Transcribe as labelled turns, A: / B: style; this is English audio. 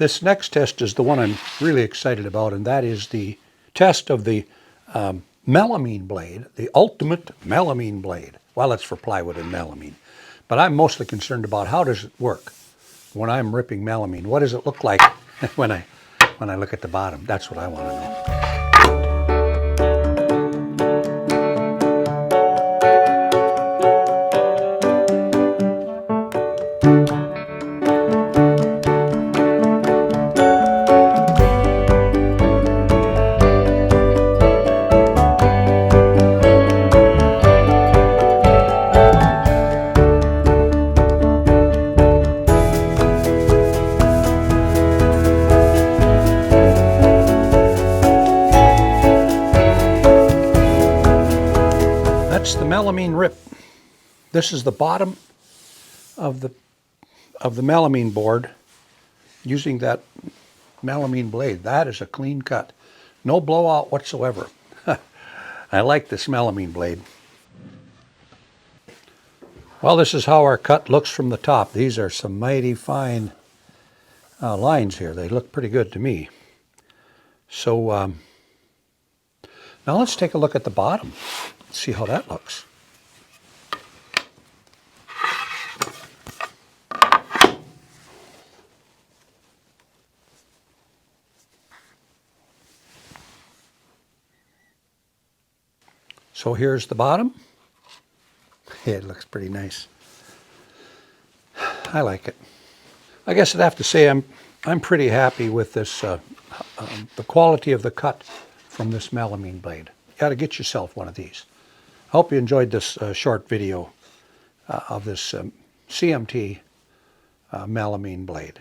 A: This next test is the one I'm really excited about, and that is the test of the melamine blade, the ultimate melamine blade. Well, it's for plywood and melamine. But I'm mostly concerned about how does it work when I'm ripping melamine. What does it look like when I look at the bottom? That's what I want to know. That's the melamine rip. This is the bottom of the melamine board using that melamine blade. That is a clean cut. No blowout whatsoever. I like this melamine blade. Well, this is how our cut looks from the top. These are some mighty fine lines here. They look pretty good to me. So now let's take a look at the bottom. See how that looks. So here's the bottom. It looks pretty nice. I like it. I guess I'd have to say I'm pretty happy with this, the quality of the cut from this melamine blade. You got to get yourself one of these. I hope you enjoyed this short video of this CMT melamine blade.